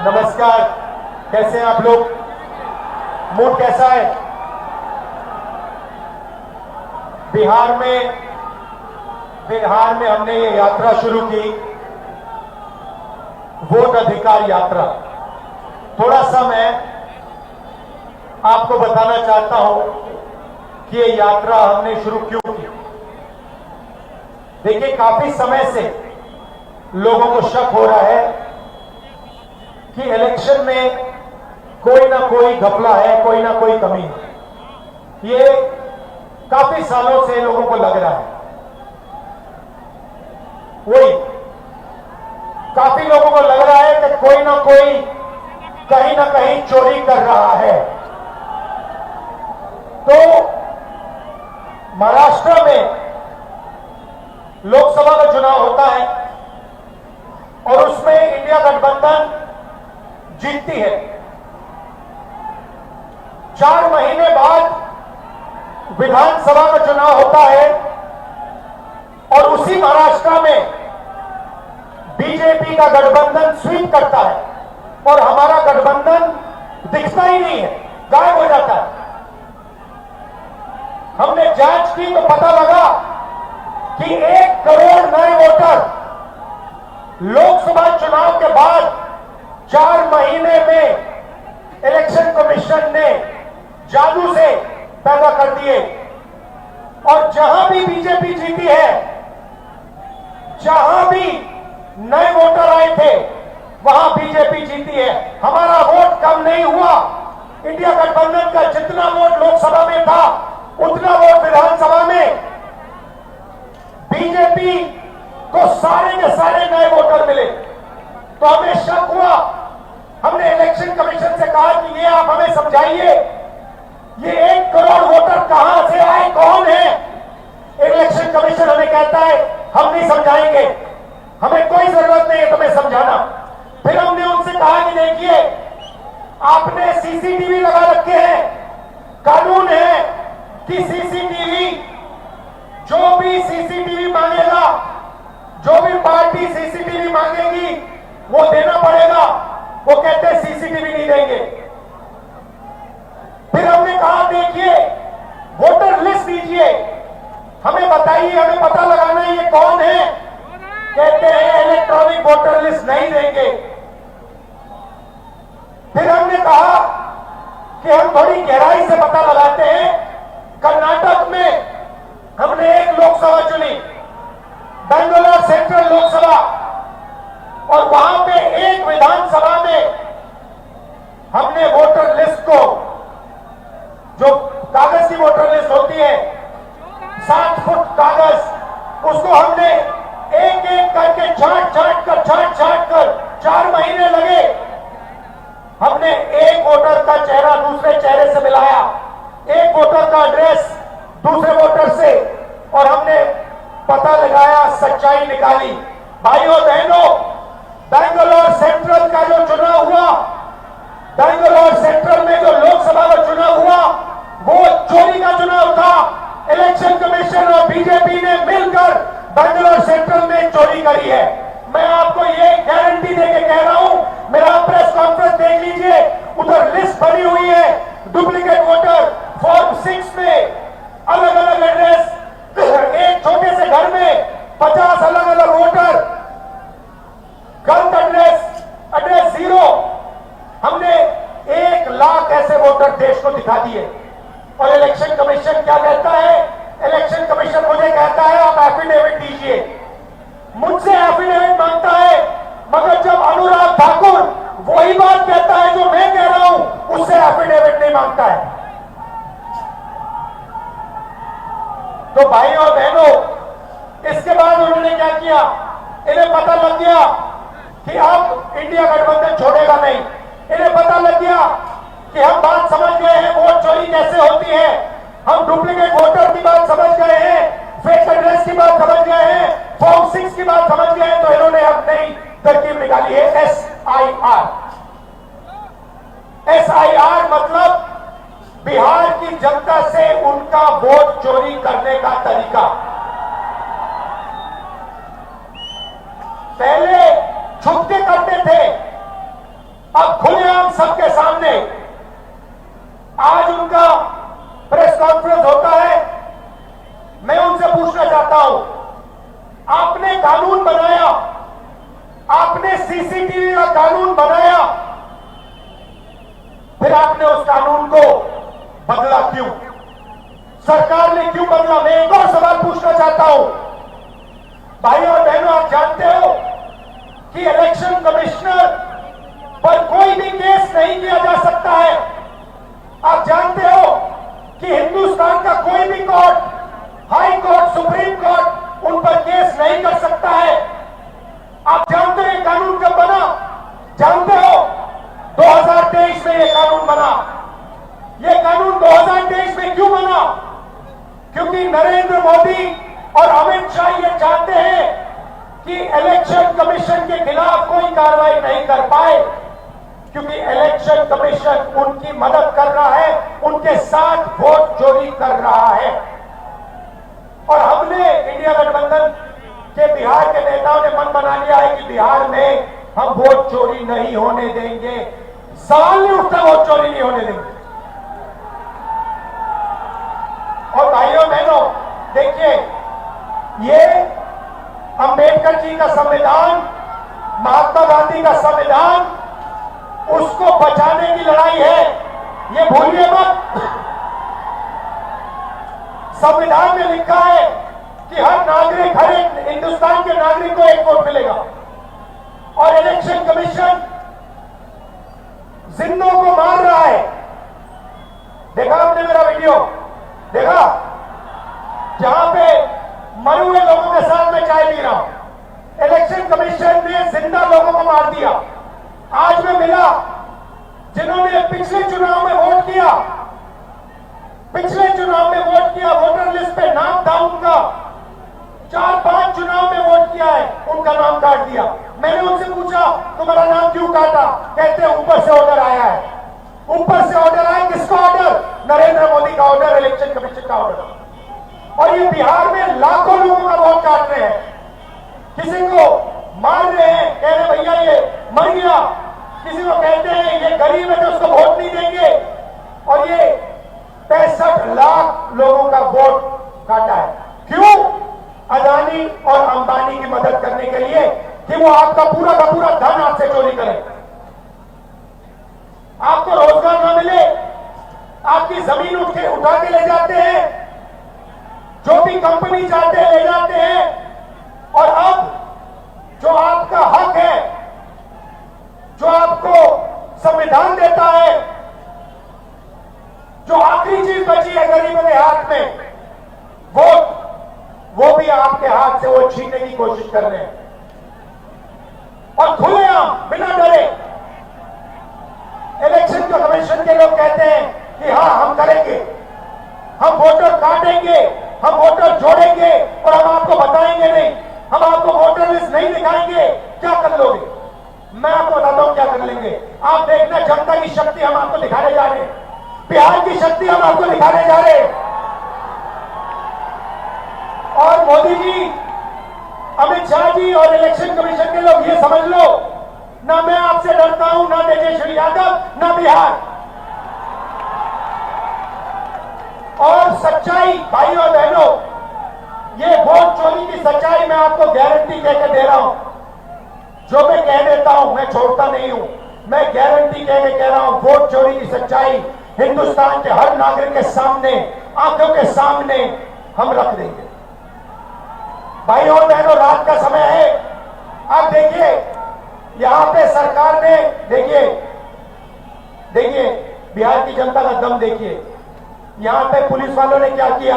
नमस्कार। कैसे हैं आप लोग? मूड कैसा है? बिहार में हमने ये यात्रा शुरू की, वोट अधिकार यात्रा। थोड़ा सा मैं आपको बताना चाहता हूं कि ये यात्रा हमने शुरू क्यों की। देखिए, काफी समय से लोगों को शक हो रहा है कि इलेक्शन में कोई ना कोई घपला है, कोई ना कोई कमी है। ये काफी सालों से लोगों को लग रहा है। वही काफी लोगों को लग रहा है कि कोई ना कोई कहीं ना कहीं चोरी कर रहा है। तो महाराष्ट्र में लोकसभा का चुनाव होता है और उसमें इंडिया गठबंधन जीतती है। 4 महीने बाद विधानसभा का चुनाव होता है और उसी महाराष्ट्र में बीजेपी का गठबंधन स्वीप करता है और हमारा गठबंधन दिखता ही नहीं है, गायब हो जाता है। हमने जांच की तो पता लगा कि 1 करोड़ नए वोटर लोकसभा चुनाव के बाद 4 महीने में इलेक्शन कमीशन ने जादू से पैदा कर दिए। और जहां भी बीजेपी जीती है, जहां भी नए वोटर आए थे, वहां बीजेपी जीती है। हमारा वोट कम नहीं हुआ। इंडिया गठबंधन का जितना वोट लोकसभा में था, उतना वोट विधानसभा में बीजेपी को सारे के सारे नए वोटर मिले। तो हमें शक हुआ। हमने इलेक्शन कमीशन से कहा कि ये आप हमें समझाइए, ये 1 करोड़ वोटर कहां से आए, कौन है? इलेक्शन कमीशन हमें कहता है हम नहीं समझाएंगे, हमें कोई जरूरत नहीं है तुम्हें समझाना। फिर हमने उनसे कहा कि देखिए, आपने सीसीटीवी लगा रखे हैं, कानून है कि सीसीटीवी, जो भी सीसीटीवी मांगेगा, जो भी पार्टी सीसीटीवी मांगेगी वो देना पड़ेगा। वो कहते हैं सीसीटीवी नहीं देंगे। फिर हमने कहा देखिए, वोटर लिस्ट दीजिए, हमें बताइए, हमें पता लगाना है ये कौन है। कहते हैं इलेक्ट्रॉनिक वोटर लिस्ट नहीं देंगे। फिर हमने कहा कि हम थोड़ी गहराई से पता लगाते हैं। कर्नाटक में हमने एक लोकसभा चुनी, बेंगलोर सेंट्रल लोकसभा, और वहां पे एक विधानसभा में हमने वोटर लिस्ट को, जो कागज की वोटर लिस्ट होती है, 7 फुट कागज, उसको हमने एक एक करके छांट कर 4 महीने लगे। हमने एक वोटर का चेहरा दूसरे चेहरे से मिलाया, एक वोटर का एड्रेस दूसरे वोटर से, और हमने पता लगाया, सच्चाई निकाली। भाइयों बहनों, बेंगलोर सेंट्रल का जो चुनाव हुआ, बेंगलोर सेंट्रल में जो लोकसभा का चुनाव हुआ, वो चोरी का चुनाव था। इलेक्शन कमीशन और बीजेपी ने मिलकर बेंगलोर सेंट्रल में चोरी करी है। मैं आपको ये गारंटी देके कह रहा हूं, मेरा प्रेस कॉन्फ्रेंस देख लीजिए, उधर लिस्ट बनी हुई है, डुप्लीकेट वोटर फॉर्म 6 में अलग अलग एड्रेस, एक छोटे से घर में 50 अलग अलग वोटर, गलत एड्रेस 0। हमने 1 लाख ऐसे वोटर देश को दिखा दिए। और इलेक्शन कमीशन क्या कहता है? इलेक्शन कमीशन मुझे कहता है आप एफिडेविट दीजिए। मुझसे एफिडेविट मांगता है, मगर जब अनुराग ठाकुर वही बात कहता है जो मैं कह रहा हूं, उससे एफिडेविट नहीं मांगता है। तो भाइयों और बहनों, इसके बाद उन्होंने क्या किया? इन्हें पता लग गया कि अब इंडिया गठबंधन छोड़ेगा नहीं। इन्हें पता लग गया कि हम बात समझ गए हैं, वोट चोरी कैसे होती है, हम डुप्लीकेट वोटर की बात समझ गए हैं, फेक एड्रेस की बात समझ गए हैं, फॉर्म 6 की बात समझ गए हैं। तो इन्होंने अब नई तरकीब निकाली है, SIR। SIR मतलब बिहार की जनता से उनका वोट चोरी करने का तरीका। पहले छुप के करते थे, सीसीटीवी का कानून बनाया, फिर आपने उस कानून को बदला क्यों? सरकार ने क्यों बदला? मैं एक और सवाल पूछना चाहता हूं। भाइयों और बहनों, आप जानते हो कि इलेक्शन कमिश्नर पर कोई भी केस नहीं किया जा सकता है। आप जानते हो कि हिंदुस्तान का कोई भी court, high court, supreme court उन पर केस नहीं कर सकता है। आप जानते हो ये कानून कब बना? जानते हो? 2023 में ये कानून बना। ये कानून 2023 में क्यों बना? क्योंकि नरेंद्र मोदी और अमित शाह ये चाहते हैं कि इलेक्शन कमीशन के खिलाफ कोई कार्रवाई नहीं कर पाए, क्योंकि इलेक्शन कमीशन उनकी मदद कर रहा है, उनके साथ वोट चोरी कर रहा है। और हमने इंडिया गठबंधन के बिहार के नेताओं ने मन बना लिया है कि बिहार में हम वोट चोरी नहीं होने देंगे। सवाल नहीं उठता, वोट चोरी नहीं होने देंगे। और भाइयों बहनों, देखिए, ये अंबेडकर जी का संविधान, महात्मा गांधी का संविधान, उसको बचाने की लड़ाई है, ये भूलिए मत। संविधान में लिखा है कि हर नागरिक, हर एक हिंदुस्तान के नागरिक को एक वोट मिलेगा। और इलेक्शन कमीशन जिंदों को मार रहा है। देखा आपने मेरा वीडियो? देखा? जहां पे मरे हुए लोगों के साथ मैं चाय पी रहा हूं। इलेक्शन कमीशन ने जिंदा लोगों को मार दिया। आज मैं मिला जिन्होंने पिछले चुनाव में वोट किया, पिछले चुनाव में वोट किया, वोटर लिस्ट पे नाम था उनका, 4-5 चुनाव में वोट किया है, उनका नाम काट दिया। मैंने उनसे पूछा तुम्हारा नाम क्यों काटा? कहते हैं ऊपर से ऑर्डर आया है। ऊपर से ऑर्डर आया, किसका ऑर्डर? नरेंद्र मोदी का ऑर्डर, इलेक्शन कमीशन का ऑर्डर। और ये बिहार में लाखों लोगों का वोट काट रहे हैं, किसी को मार रहे हैं, कह रहे भैया ये मर गया, किसी को कहते हैं ये गरीब है तो उसको वोट नहीं देंगे। और ये 65 लाख लोगों का वोट काटा है। क्यों? अदानी और अंबानी की मदद करने के लिए कि वो आपका पूरा का पूरा धन आपसे चोरी करें, आपको रोजगार न मिले, आपकी जमीन उठा के ले जाते हैं, जो भी कंपनी चाहते हैं ले जाते हैं। और अब जो आपका हक है, जो आपको संविधान देता है, जो आखिरी चीज बची है गरीबों के हाथ में, वो भी आपके हाथ से वो छीनने की कोशिश कर रहे हैं। और खुलेआम, बिना डरे, इलेक्शन कमीशन के लोग कहते हैं कि हाँ हम करेंगे, हम वोटर काटेंगे, हम वोटर जोड़ेंगे और हम आपको बताएंगे नहीं, हम आपको वोटर लिस्ट नहीं दिखाएंगे। क्या कर लोगे? मैं आपको बताता हूं क्या कर लेंगे। आप देखना, जनता की शक्ति हम आपको दिखाने जा रहे हैं, बिहार की शक्ति हम आपको दिखाने जा रहे हैं। और मोदी जी, अमित शाह जी और इलेक्शन कमीशन के लोग ये समझ लो, ना मैं आपसे डरता हूं, ना तेजस्वी यादव, ना बिहार। और सच्चाई, भाइयों और बहनों, ये वोट चोरी की सच्चाई मैं आपको गारंटी कहकर दे रहा हूं। जो मैं कह देता हूं मैं छोड़ता नहीं हूं, मैं गारंटी कह रहा हूं, वोट चोरी की सच्चाई हिंदुस्तान के हर नागरिक के सामने, आंखों के सामने हम रख देंगे। भाइयों और बहनों, रात का समय है। आप देखिए, यहां पे सरकार ने, देखिए बिहार की जनता का दम देखिए। यहां पे पुलिस वालों ने क्या किया,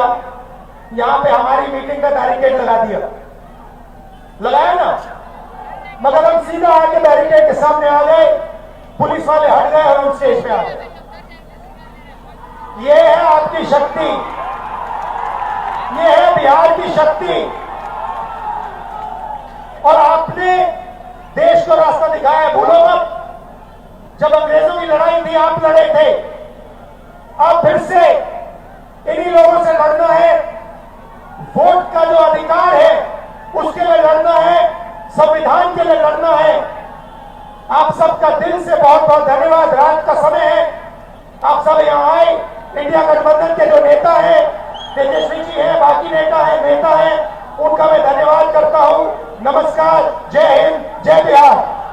यहां पे हमारी मीटिंग का बैरिकेड लगा दिया, लगाया ना, मगर हम सीधा आके बैरिकेड के सामने आ गए, पुलिस वाले हट गए और हम स्टेज पे आ गए। ये है आपकी शक्ति, ये है बिहार की शक्ति। और आपने देश को रास्ता दिखाया, भूलो मत। जब अंग्रेजों की लड़ाई थी आप लड़े थे, अब फिर से इन्हीं लोगों से लड़ना है। वोट का जो अधिकार है उसके लिए लड़ना है, संविधान के लिए लड़ना है। आप सबका दिल से बहुत बहुत धन्यवाद। रात का समय है, आप सब यहां आए। इंडिया गठबंधन के जो नेता हैं, तेजस्वी जी हैं, बाकी नेता हैं, उनका मैं धन्यवाद करता हूं। नमस्कार, जय हिंद, जय बिहार।